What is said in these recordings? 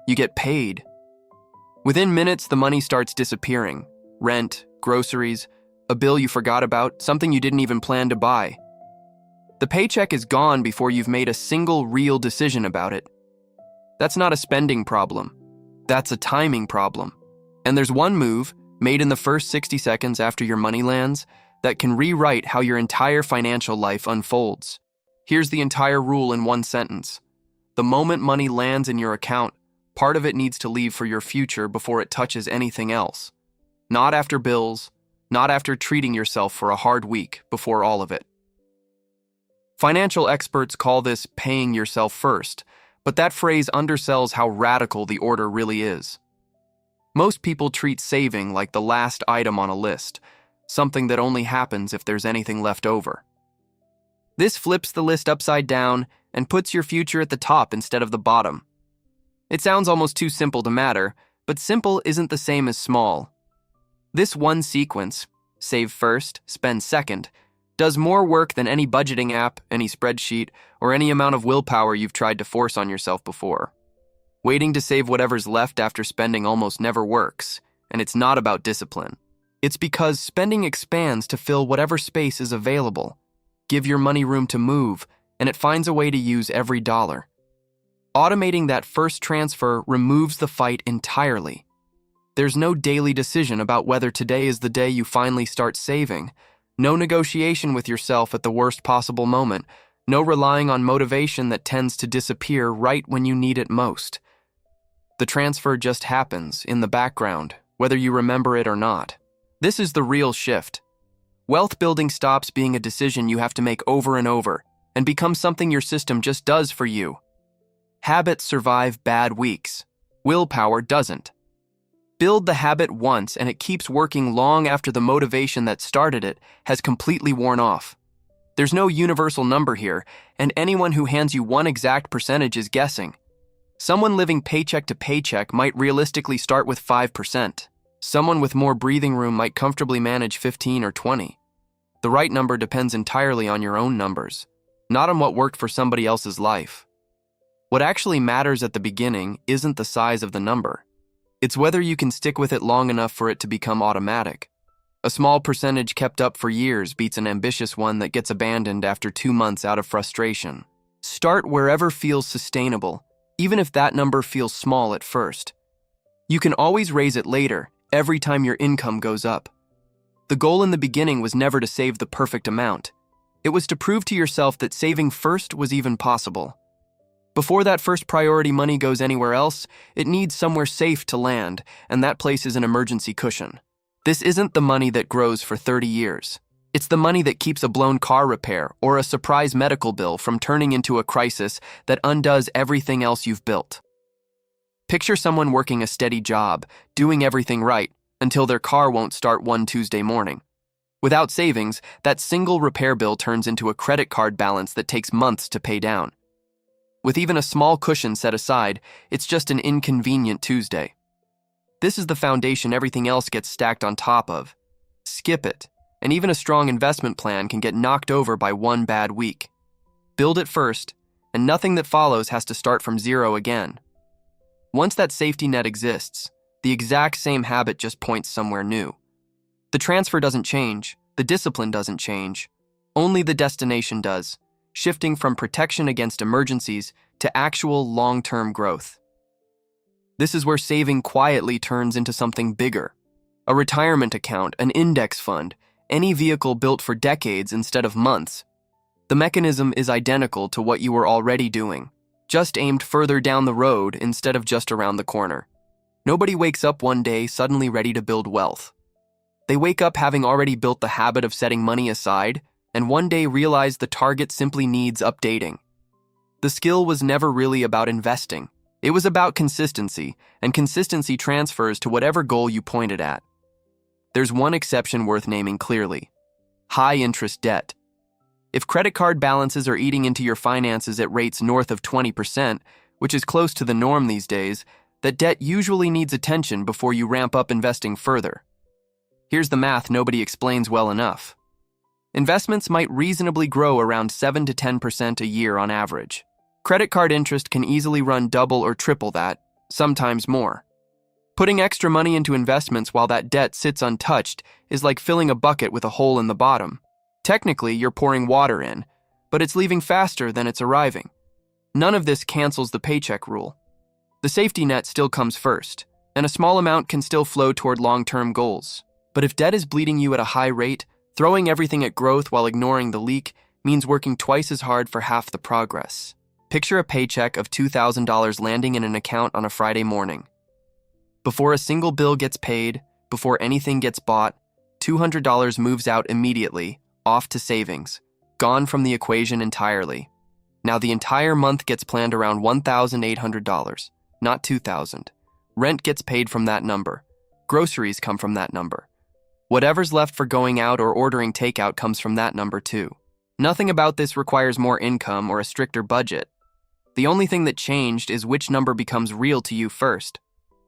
You get paid. Within minutes, the money starts disappearing. Rent, groceries, a bill you forgot about, something you didn't even plan to buy. The paycheck is gone before you've made a single real decision about it. That's not a spending problem. That's a timing problem. And there's one move, made in the first 60 seconds after your money lands, that can rewrite how your entire financial life unfolds. Here's the entire rule in one sentence. The moment money lands in your account, part of it needs to leave for your future before it touches anything else. Not after bills, not after treating yourself for a hard week, before all of it. Financial experts call this paying yourself first, but that phrase undersells how radical the order really is. Most people treat saving like the last item on a list, something that only happens if there's anything left over. This flips the list upside down and puts your future at the top instead of the bottom. It sounds almost too simple to matter, but simple isn't the same as small. This one sequence, save first, spend second, does more work than any budgeting app, any spreadsheet, or any amount of willpower you've tried to force on yourself before. Waiting to save whatever's left after spending almost never works, and it's not about discipline. It's because spending expands to fill whatever space is available. Give your money room to move, and it finds a way to use every dollar. Automating that first transfer removes the fight entirely. There's no daily decision about whether today is the day you finally start saving. No negotiation with yourself at the worst possible moment. No relying on motivation that tends to disappear right when you need it most. The transfer just happens in the background, whether you remember it or not. This is the real shift. Wealth building stops being a decision you have to make over and over and becomes something your system just does for you. Habits survive bad weeks. Willpower doesn't. Build the habit once and it keeps working long after the motivation that started it has completely worn off. There's no universal number here, and anyone who hands you one exact percentage is guessing. Someone living paycheck to paycheck might realistically start with 5%. Someone with more breathing room might comfortably manage 15 or 20. The right number depends entirely on your own numbers, not on what worked for somebody else's life. What actually matters at the beginning isn't the size of the number. It's whether you can stick with it long enough for it to become automatic. A small percentage kept up for years beats an ambitious one that gets abandoned after 2 months out of frustration. Start wherever feels sustainable, even if that number feels small at first. You can always raise it later, every time your income goes up. The goal in the beginning was never to save the perfect amount. It was to prove to yourself that saving first was even possible. Before that first priority money goes anywhere else, it needs somewhere safe to land, and that place is an emergency cushion. This isn't the money that grows for 30 years. It's the money that keeps a blown car repair or a surprise medical bill from turning into a crisis that undoes everything else you've built. Picture someone working a steady job, doing everything right, until their car won't start one Tuesday morning. Without savings, that single repair bill turns into a credit card balance that takes months to pay down. With even a small cushion set aside, it's just an inconvenient Tuesday. This is the foundation everything else gets stacked on top of. Skip it, and even a strong investment plan can get knocked over by one bad week. Build it first, and nothing that follows has to start from zero again. Once that safety net exists, the exact same habit just points somewhere new. The transfer doesn't change, the discipline doesn't change, only the destination does, shifting from protection against emergencies to actual long-term growth. This is where saving quietly turns into something bigger. A retirement account, an index fund, any vehicle built for decades instead of months. The mechanism is identical to what you were already doing, just aimed further down the road instead of just around the corner. Nobody wakes up one day suddenly ready to build wealth. They wake up having already built the habit of setting money aside, and one day realize the target simply needs updating. The skill was never really about investing. It was about consistency, and consistency transfers to whatever goal you pointed at. There's one exception worth naming clearly: high-interest debt. If credit card balances are eating into your finances at rates north of 20%, which is close to the norm these days, that debt usually needs attention before you ramp up investing further. Here's the math nobody explains well enough. Investments might reasonably grow around 7 to 10% a year on average. Credit card interest can easily run double or triple that, sometimes more. Putting extra money into investments while that debt sits untouched is like filling a bucket with a hole in the bottom. Technically, you're pouring water in, but it's leaving faster than it's arriving. None of this cancels the paycheck rule. The safety net still comes first, and a small amount can still flow toward long-term goals. But if debt is bleeding you at a high rate, throwing everything at growth while ignoring the leak means working twice as hard for half the progress. Picture a paycheck of $2,000 landing in an account on a Friday morning. Before a single bill gets paid, before anything gets bought, $200 moves out immediately, off to savings, gone from the equation entirely. Now the entire month gets planned around $1,800, not $2,000. Rent gets paid from that number. Groceries come from that number. Whatever's left for going out or ordering takeout comes from that number too. Nothing about this requires more income or a stricter budget. The only thing that changed is which number becomes real to you first.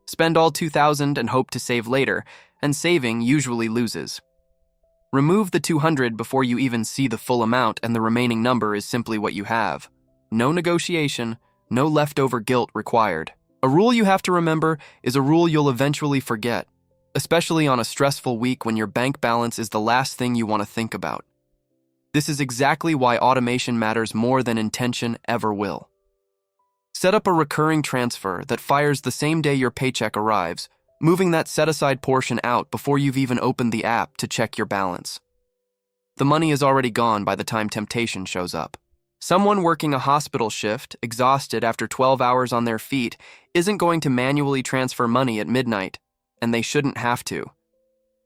Spend all $2,000 and hope to save later, and saving usually loses. Remove the $200 before you even see the full amount, and the remaining number is simply what you have. No negotiation, no leftover guilt required. A rule you have to remember is a rule you'll eventually forget, especially on a stressful week when your bank balance is the last thing you want to think about. This is exactly why automation matters more than intention ever will. Set up a recurring transfer that fires the same day your paycheck arrives, moving that set-aside portion out before you've even opened the app to check your balance. The money is already gone by the time temptation shows up. Someone working a hospital shift, exhausted after 12 hours on their feet, isn't going to manually transfer money at midnight, and they shouldn't have to.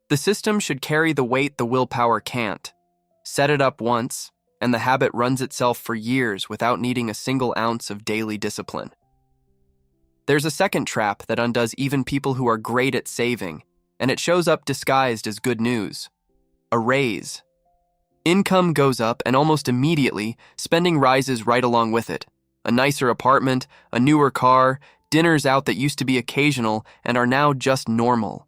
The system should carry the weight the willpower can't. Set it up once, and the habit runs itself for years without needing a single ounce of daily discipline. There's a second trap that undoes even people who are great at saving, and it shows up disguised as good news. A raise. Income goes up, and almost immediately, spending rises right along with it. A nicer apartment, a newer car, dinners out that used to be occasional and are now just normal.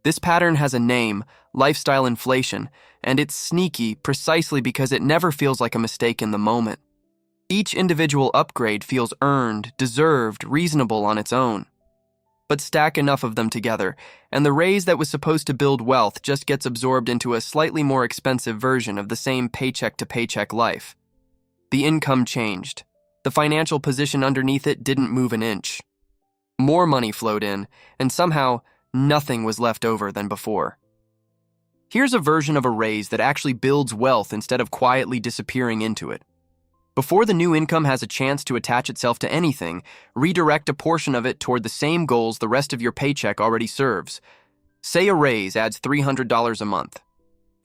This pattern has a name, lifestyle inflation, and it's sneaky precisely because it never feels like a mistake in the moment. Each individual upgrade feels earned, deserved, reasonable on its own. But stack enough of them together, and the raise that was supposed to build wealth just gets absorbed into a slightly more expensive version of the same paycheck-to-paycheck life. The income changed. The financial position underneath it didn't move an inch. More money flowed in, and somehow nothing was left over than before. Here's a version of a raise that actually builds wealth instead of quietly disappearing into it. Before the new income has a chance to attach itself to anything, redirect a portion of it toward the same goals the rest of your paycheck already serves. Say a raise adds $300 a month.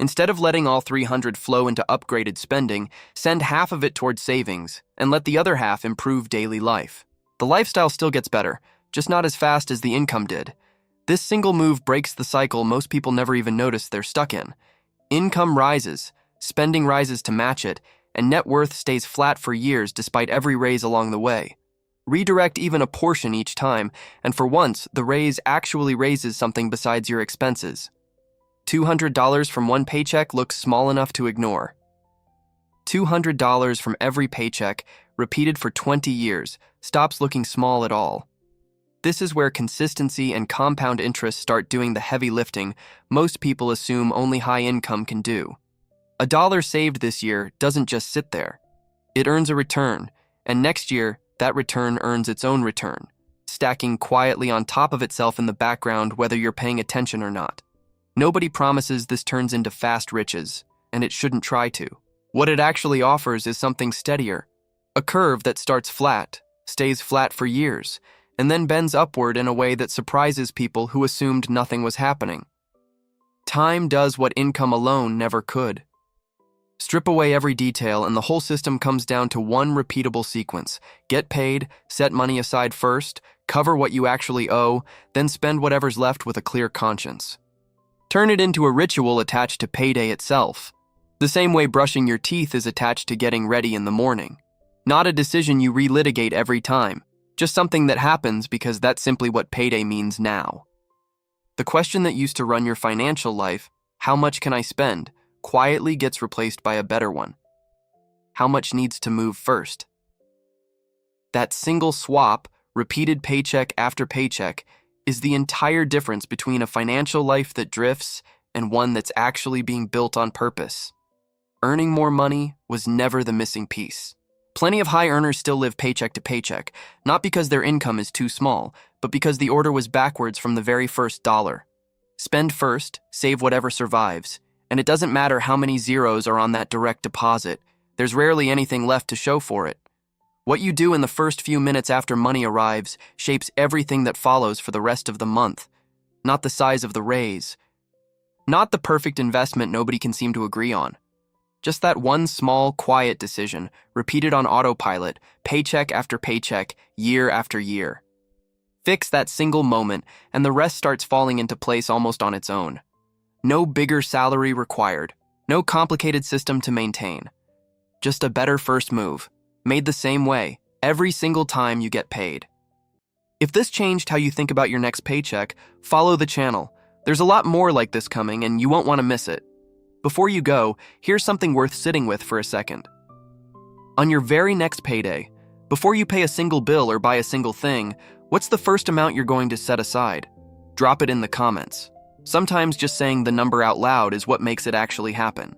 Instead of letting all $300 flow into upgraded spending, send half of it towards savings and let the other half improve daily life. The lifestyle still gets better, just not as fast as the income did. This single move breaks the cycle most people never even notice they're stuck in. Income rises, spending rises to match it, and net worth stays flat for years despite every raise along the way. Redirect even a portion each time, and for once, the raise actually raises something besides your expenses. $200 from one paycheck looks small enough to ignore. $200 from every paycheck, repeated for 20 years, stops looking small at all. This is where consistency and compound interest start doing the heavy lifting most people assume only high income can do. A dollar saved this year doesn't just sit there. It earns a return, and next year, that return earns its own return, stacking quietly on top of itself in the background whether you're paying attention or not. Nobody promises this turns into fast riches, and it shouldn't try to. What it actually offers is something steadier, a curve that starts flat, stays flat for years, and then bends upward in a way that surprises people who assumed nothing was happening. Time does what income alone never could. Strip away every detail and the whole system comes down to one repeatable sequence. Get paid, set money aside first, cover what you actually owe, then spend whatever's left with a clear conscience. Turn it into a ritual attached to payday itself. The same way brushing your teeth is attached to getting ready in the morning. Not a decision you relitigate every time, just something that happens because that's simply what payday means now. The question that used to run your financial life, how much can I spend, quietly gets replaced by a better one. How much needs to move first? That single swap repeated paycheck after paycheck, is the entire difference between a financial life that drifts and one that's actually being built on purpose. Earning more money was never the missing piece. Plenty of high earners still live paycheck to paycheck, not because their income is too small, but because the order was backwards from the very first dollar. Spend first, save whatever survives, and it doesn't matter how many zeros are on that direct deposit, there's rarely anything left to show for it. What you do in the first few minutes after money arrives shapes everything that follows for the rest of the month, not the size of the raise. Not the perfect investment nobody can seem to agree on. Just that one small, quiet decision, repeated on autopilot, paycheck after paycheck, year after year. Fix that single moment, and the rest starts falling into place almost on its own. No bigger salary required, no complicated system to maintain. Just a better first move, made the same way, every single time you get paid. If this changed how you think about your next paycheck, follow the channel. There's a lot more like this coming, and you won't want to miss it. Before you go, here's something worth sitting with for a second. On your very next payday, before you pay a single bill or buy a single thing, what's the first amount you're going to set aside? Drop it in the comments. Sometimes just saying the number out loud is what makes it actually happen.